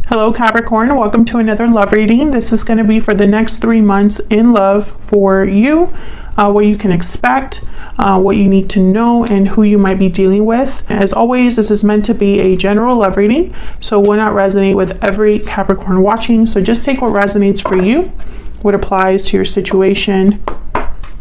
Hello Capricorn, welcome to another love reading. This is going to be for the next 3 months in love for you, what you can expect, what you need to know, and who you might be dealing with. As always, this is meant to be a general love reading, so it will not resonate with every Capricorn watching. So just take what resonates for you, what applies to your situation,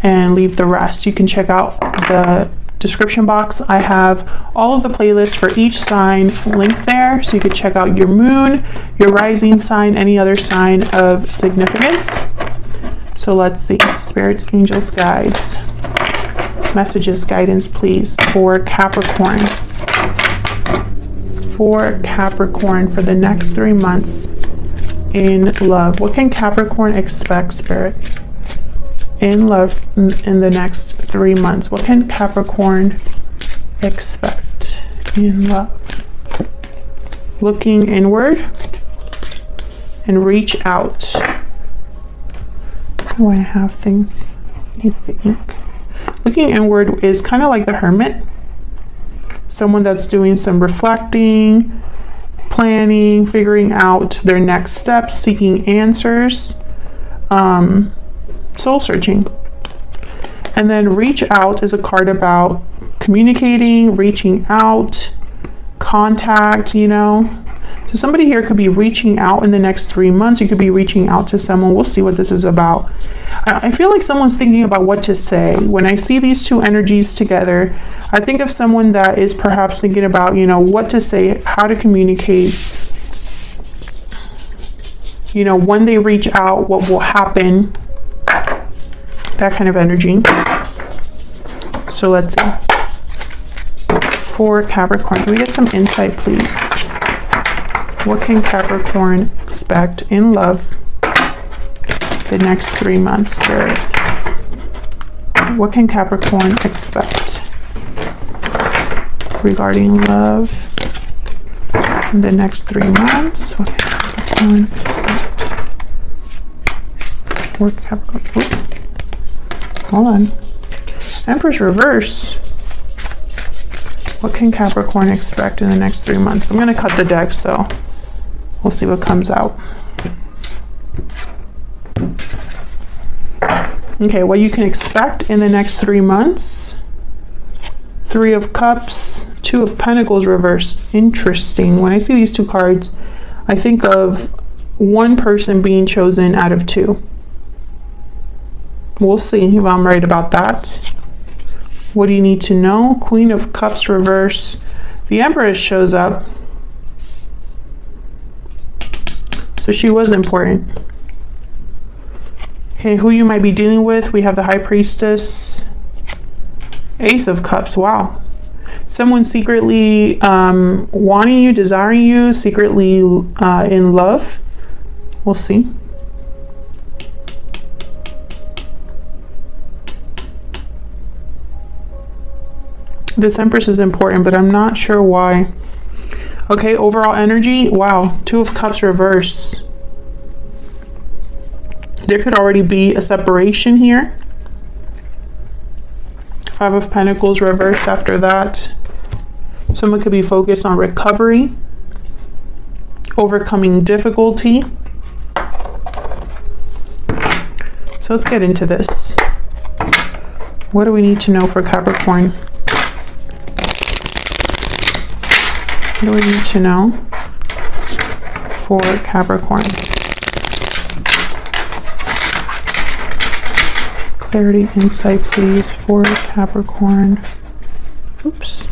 and leave the rest. You can check out the description box. I have all of the playlists for each sign linked there, so you could check out your moon, your rising sign, any other sign of significance. So let's see, spirits, angels, guides, messages, guidance, please, for Capricorn. For Capricorn for the next 3 months in love. What can Capricorn expect, Spirit? In love in the next 3 months. What can Capricorn expect in love? Looking inward and reach out. Oh, I have things. Needs the ink. Looking inward is kind of like the hermit. Someone that's doing some reflecting, planning, figuring out their next steps, seeking answers. Soul searching. And then reach out is a card about communicating, reaching out, contact, you know. So somebody here could be reaching out in the next 3 months. You could be reaching out to someone. We'll see what this is about. I feel like someone's thinking about what to say. When I see these two energies together, I think of someone that is perhaps thinking about, you know, what to say, how to communicate, you know, when they reach out, what will happen. That kind of energy. So let's see. For Capricorn, can we get some insight, please? What can Capricorn expect in love the next 3 months? Spirit. What can Capricorn expect regarding love in the next 3 months? What can Capricorn expect for Capricorn? Ooh. Hold on. Empress reverse. What can Capricorn expect in the next 3 months? I'm going to cut the deck, so we'll see what comes out. Okay, what you can expect in the next 3 months. 3 of Cups, 2 of Pentacles reverse. Interesting. When I see these two cards, I think of one person being chosen out of 2. We'll see if I'm right about that. What do you need to know? Queen of Cups reverse. The Empress shows up. So she was important. Okay, who you might be dealing with. We have the High Priestess. Ace of Cups. Wow. Someone secretly wanting you, desiring you, secretly in love. We'll see. This Empress is important, but I'm not sure why. Okay, overall energy. Wow, 2 of Cups reverse. There could already be a separation here. 5 of Pentacles reversed after that. Someone could be focused on recovery, overcoming difficulty. So let's get into this. What do we need to know for Capricorn? What do we need to know for Capricorn? Clarity, insight, please, for Capricorn. Oops.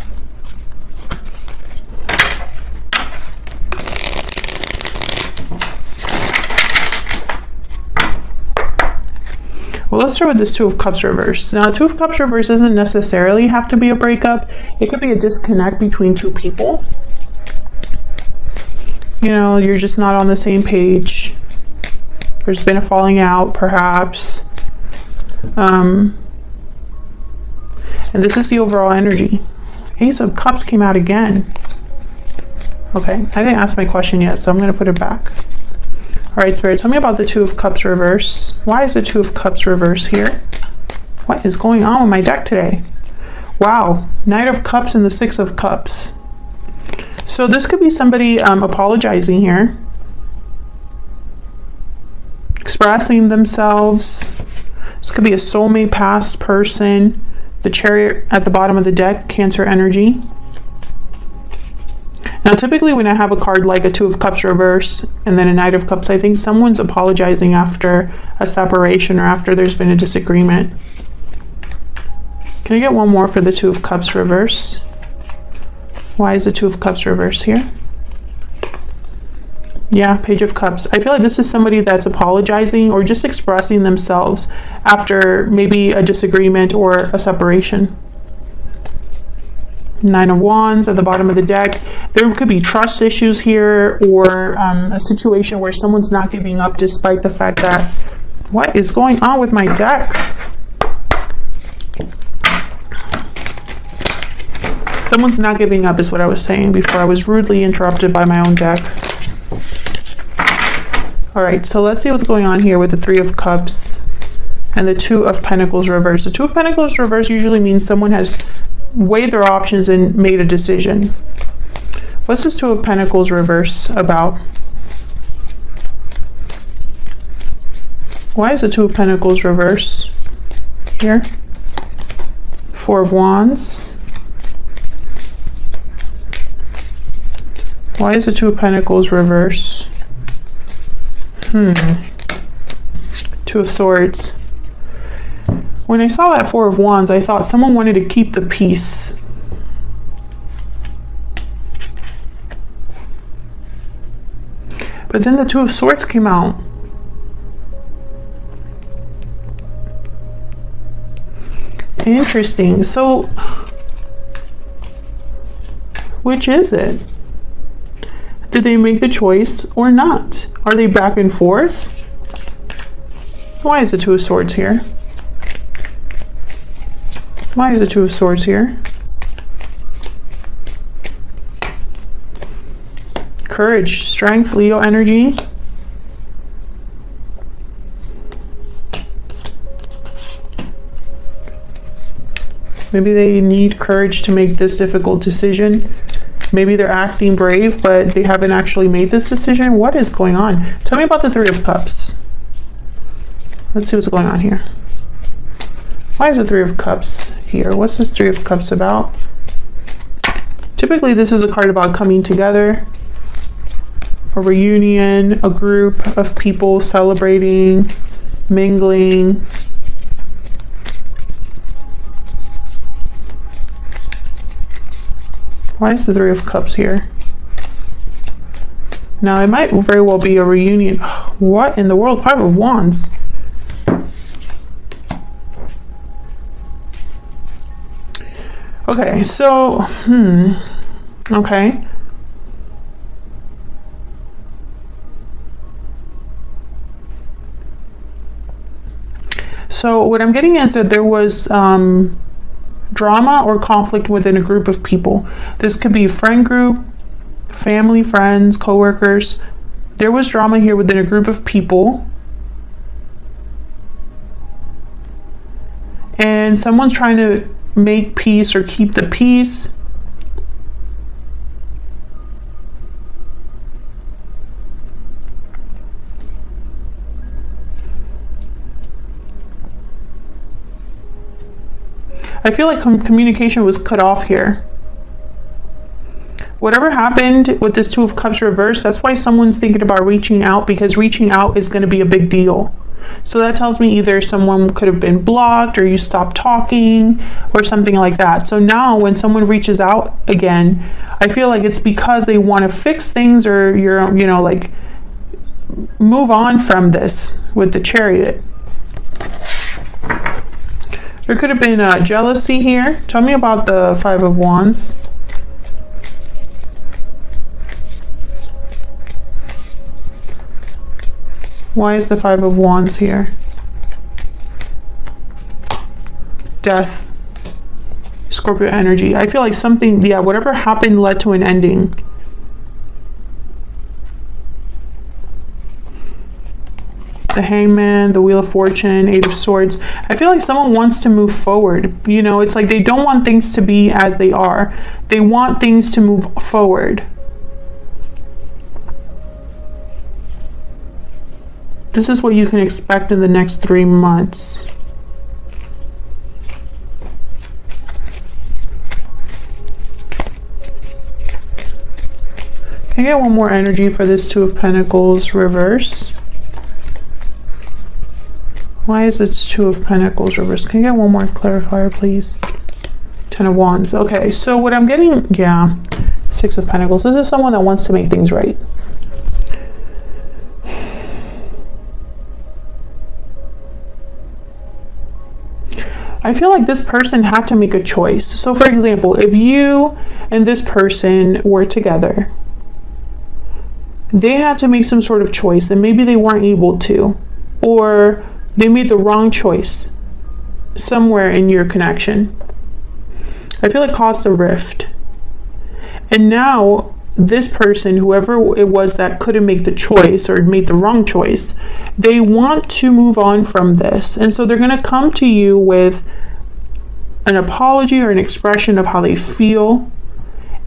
Well, let's start with this 2 of Cups reverse. Now, 2 of Cups reverse doesn't necessarily have to be a breakup. It could be a disconnect between 2 people. You know, you're just not on the same page. There's been a falling out, perhaps. And this is the overall energy. Ace of Cups came out again. Okay, I didn't ask my question yet, so I'm going to put it back. All right, Spirit, tell me about the 2 of Cups reverse. Why is the 2 of Cups reverse here? What is going on with my deck today? Wow, Knight of Cups and the 6 of Cups. So this could be somebody apologizing here. expressing themselves. This could be a soulmate, past person. The Chariot at the bottom of the deck, Cancer energy. Now, typically when I have a card like a Two of Cups reverse and then a Knight of Cups, I think someone's apologizing after a separation or after there's been a disagreement. Can I get one more for the Two of Cups reverse? Why is the Two of Cups reverse here? Yeah, Page of Cups. I feel like this is somebody that's apologizing or just expressing themselves after maybe a disagreement or a separation. Nine of Wands at the bottom of the deck. There could be trust issues here, or a situation where someone's not giving up despite the fact that, what is going on with my deck? Someone's not giving up is what I was saying before I was rudely interrupted by my own deck. All right, so let's see what's going on here with the Three of Cups and the Two of Pentacles reverse. The Two of Pentacles reverse usually means someone has weighed their options and made a decision. What's this Two of Pentacles reverse about? Why is the Two of Pentacles reverse here? Four of Wands. Why is the Two of Pentacles reverse? Two of Swords. When I saw that Four of Wands, I thought someone wanted to keep the peace. But then the Two of Swords came out. Interesting. So, which is it? Did they make the choice or not? Are they back and forth? Why is the Two of Swords here? Why is the Two of Swords here? Courage, strength, Leo energy. Maybe they need courage to make this difficult decision. Maybe they're acting brave, but they haven't actually made this decision. What is going on? Tell me about the Three of Cups. Let's see what's going on here. Why is the Three of Cups here? What's this Three of Cups about? Typically, this is a card about coming together, a reunion, a group of people celebrating, mingling. Why is the Three of Cups here? Now, it might very well be a reunion. What in the world? Five of Wands. Okay, so, okay. So what I'm getting is that there was drama or conflict within a group of people. This could be a friend group, family, friends, co-workers. There was drama here within a group of people. And someone's trying to make peace or keep the peace. I feel like communication was cut off here. Whatever happened with this Two of Cups reverse, that's why someone's thinking about reaching out, because reaching out is going to be a big deal. So that tells me either someone could have been blocked or you stopped talking or something like that. So now when someone reaches out again, I feel like it's because they want to fix things or like move on from this with the Chariot. There could have been jealousy here. Tell me about the Five of Wands. Why is the Five of Wands here? Death. Scorpio energy. I feel like something, whatever happened led to an ending. The Hangman, the Wheel of Fortune, Eight of Swords. I feel like someone wants to move forward. You know, it's like they don't want things to be as they are. They want things to move forward. This is what you can expect in the next 3 months. Can I get one more energy for this Two of Pentacles reverse? Why is it Two of Pentacles reverse? Can I get one more clarifier, please? 10 of Wands. Okay, so what I'm getting, yeah, Six of Pentacles. This is someone that wants to make things right. I feel like this person had to make a choice. So for example, if you and this person were together, they had to make some sort of choice and maybe they weren't able to, or they made the wrong choice somewhere in your connection. I feel it caused a rift. And now this person, whoever it was that couldn't make the choice or made the wrong choice, they want to move on from this. And so they're going to come to you with an apology or an expression of how they feel.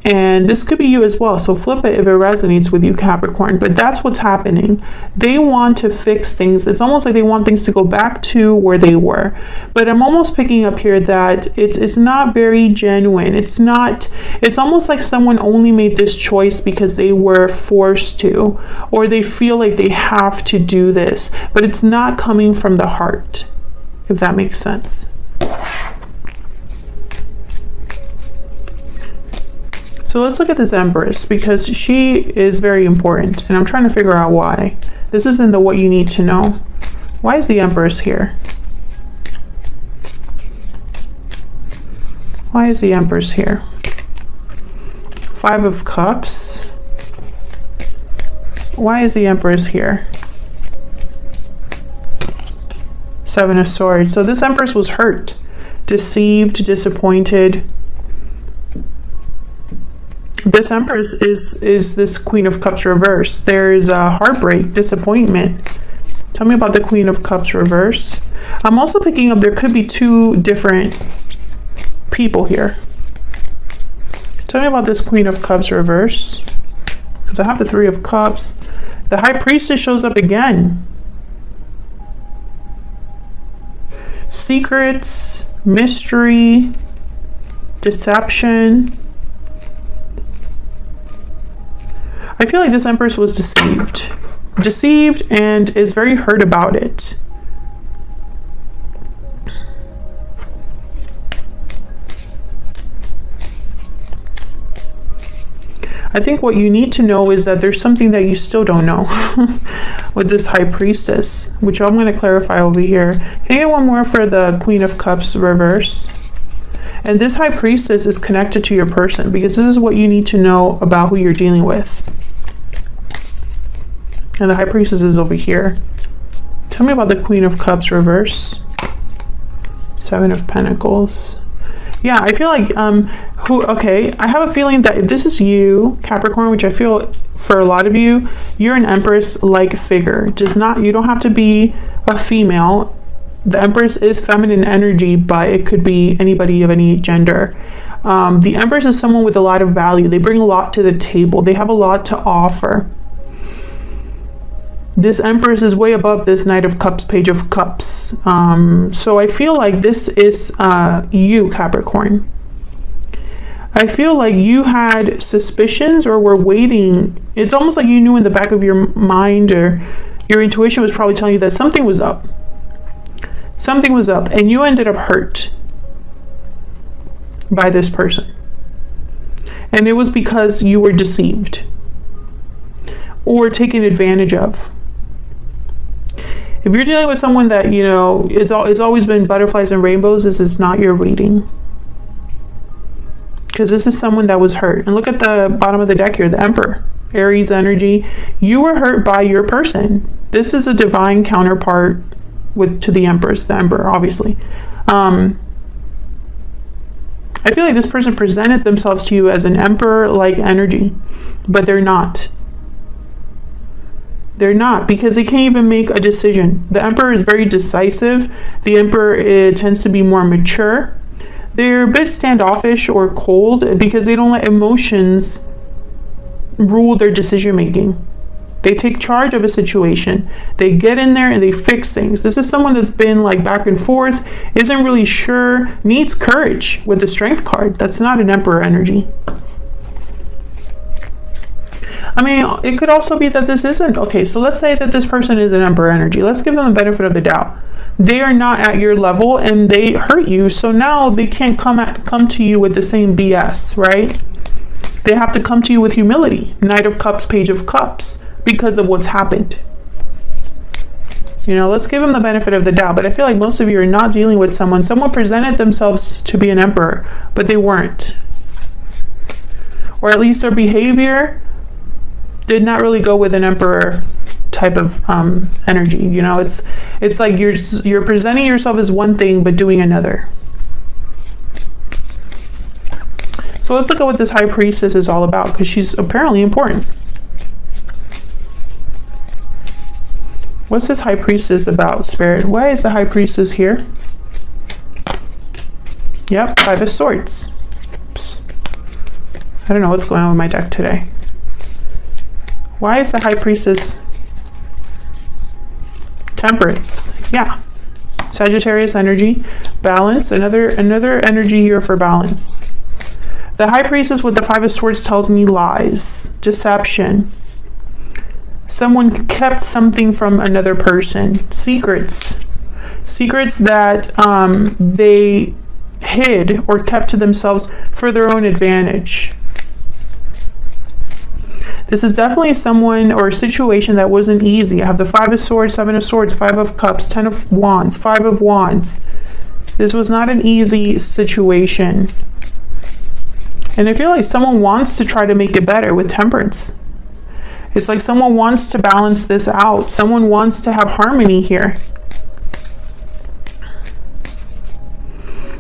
And this could be you as well. So flip it if it resonates with you, Capricorn. But that's what's happening. They want to fix things. It's almost like they want things to go back to where they were. But I'm almost picking up here that it's not very genuine. It's almost like someone only made this choice because they were forced to, or they feel like they have to do this. But it's not coming from the heart, if that makes sense. So let's look at this Empress, because she is very important, and I'm trying to figure out why. This isn't the what you need to know. Why is the Empress here? Why is the Empress here? Five of Cups. Why is the Empress here? Seven of Swords. So this Empress was hurt, deceived, disappointed. This Empress is this Queen of Cups reverse. There is a heartbreak, disappointment. Tell me about the Queen of Cups reverse. I'm also picking up there could be two different people here. Tell me about this Queen of Cups reverse. Because I have the Three of Cups. The High Priestess shows up again. Secrets, mystery, deception. I feel like this Empress was deceived and is very hurt about it. I think what you need to know is that there's something that you still don't know with this High Priestess, which I'm going to clarify over here. Can I get one more for the Queen of Cups reverse? And this High Priestess is connected to your person, because this is what you need to know about who you're dealing with. And the High Priestess is over here. Tell me about the Queen of Cups reverse. Seven of Pentacles. Yeah, I feel like, I have a feeling that if this is you, Capricorn, which I feel for a lot of you, you're an Empress-like figure. You don't have to be a female. The Empress is feminine energy, but it could be anybody of any gender. The Empress is someone with a lot of value. They bring a lot to the table. They have a lot to offer. This Empress is way above this Knight of Cups, Page of Cups. So I feel like this is you, Capricorn. I feel like you had suspicions or were waiting. It's almost like you knew in the back of your mind, or your intuition was probably telling you that something was up. Something was up, and you ended up hurt by this person. And it was because you were deceived or taken advantage of. If you're dealing with someone that, it's always been butterflies and rainbows, this is not your reading. Because this is someone that was hurt. And look at the bottom of the deck here, the Emperor. Aries energy. You were hurt by your person. This is a divine counterpart to the Empress, the Emperor, obviously. I feel like this person presented themselves to you as an Emperor-like energy, but they're not. They're not, because they can't even make a decision. The Emperor is very decisive. The Emperor tends to be more mature. They're a bit standoffish or cold because they don't let emotions rule their decision making. They take charge of a situation. They get in there and they fix things. This is someone that's been like back and forth, isn't really sure, needs courage with the Strength card. That's not an Emperor energy. I mean, it could also be that this isn't. Okay, so let's say that this person is an Emperor energy. Let's give them the benefit of the doubt. They are not at your level and they hurt you, so now they can't come to you with the same BS, right? They have to come to you with humility. Knight of Cups, Page of Cups, because of what's happened. You know, let's give them the benefit of the doubt, but I feel like most of you are not dealing with someone. Someone presented themselves to be an Emperor, but they weren't. Or at least their behavior did not really go with an Emperor type of energy. You know, it's like you're presenting yourself as one thing but doing another. So let's look at what this High Priestess is all about, because she's apparently important. What's this High Priestess about, Spirit? Why is the High Priestess here? Yep, Five of Swords. Oops. I don't know what's going on with my deck today. Why is the High Priestess? Temperance. Yeah. Sagittarius energy. Balance. Another energy here for balance. The High Priestess with the Five of Swords tells me lies, deception. Someone kept something from another person. Secrets. Secrets that they hid or kept to themselves for their own advantage. This is definitely someone or a situation that wasn't easy. I have the Five of Swords, Seven of Swords, Five of Cups, Ten of Wands, Five of Wands. This was not an easy situation. And I feel like someone wants to try to make it better with Temperance. It's like someone wants to balance this out. Someone wants to have harmony here.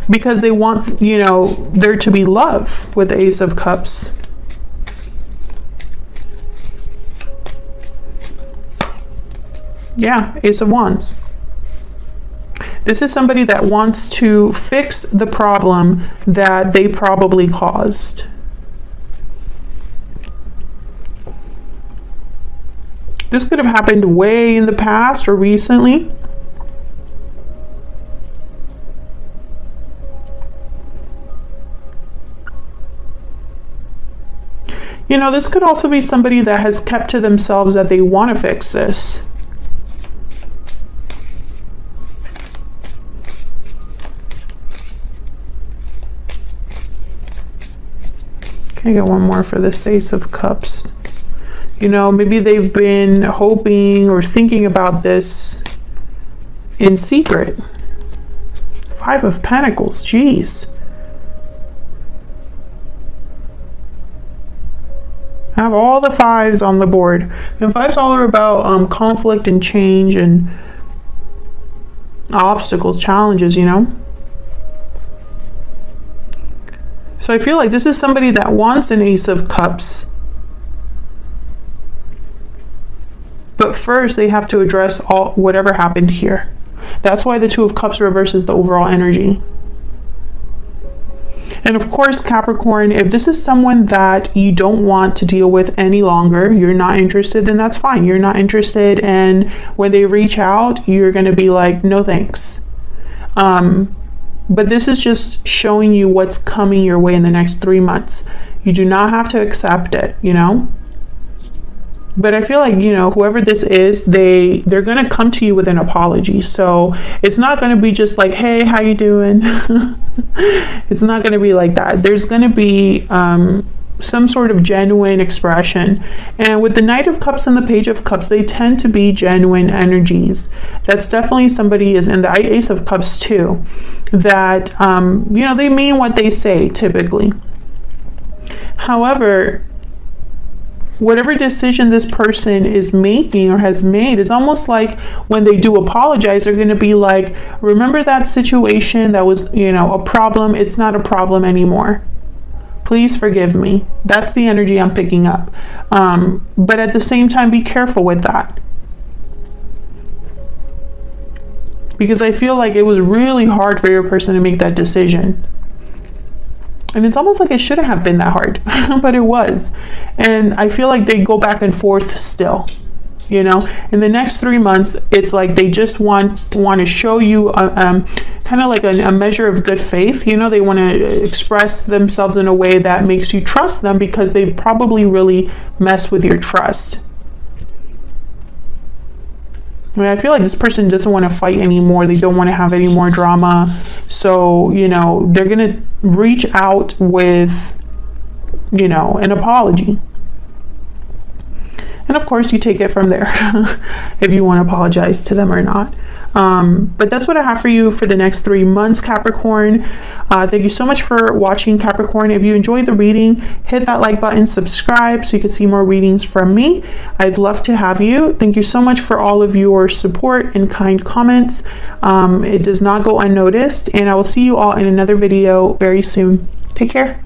Because they want, you know, there to be love with the Ace of Cups. Yeah, Ace of Wands. This is somebody that wants to fix the problem that they probably caused. This could have happened way in the past or recently. You know, this could also be somebody that has kept to themselves that they want to fix this. I get one more for this Ace of Cups. You know, maybe they've been hoping or thinking about this in secret. Five of Pentacles, jeez. I have all the fives on the board. And fives all are about conflict and change and obstacles, challenges, you know. So I feel like this is somebody that wants an Ace of Cups. But first they have to address whatever happened here. That's why the Two of Cups reverses the overall energy. And of course, Capricorn, if this is someone that you don't want to deal with any longer, you're not interested, then that's fine. You're not interested, and when they reach out, you're going to be like, no thanks. But this is just showing you what's coming your way in the next 3 months. You do not have to accept it, you know? But I feel like, you know, whoever this is, they're going to come to you with an apology. So it's not going to be just like, hey, how you doing? It's not going to be like that. There's going to be some sort of genuine expression. And with the Knight of Cups and the Page of Cups, they tend to be genuine energies. That's definitely somebody is in the Ace of Cups too, that, you know, they mean what they say typically. However, whatever decision this person is making or has made is almost like when they do apologize, they're going to be like, remember that situation that was, you know, a problem? It's not a problem anymore. Please forgive me. That's the energy I'm picking up. But at the same time, be careful with that. Because I feel like it was really hard for your person to make that decision. And it's almost like it shouldn't have been that hard, but it was. And I feel like they go back and forth still. You know, in the next 3 months, it's like they just want to show you kind of like a measure of good faith. You know, they want to express themselves in a way that makes you trust them, because they've probably really messed with your trust. I mean, I feel like this person doesn't want to fight anymore. They don't want to have any more drama. So, you know, they're going to reach out with, you know, an apology. And of course, you take it from there if you want to apologize to them or not. But that's what I have for you for the next 3 months, Capricorn. Thank you so much for watching, Capricorn. If you enjoyed the reading, hit that like button, subscribe so you can see more readings from me. I'd love to have you. Thank you so much for all of your support and kind comments. It does not go unnoticed, and I will see you all in another video very soon. Take care.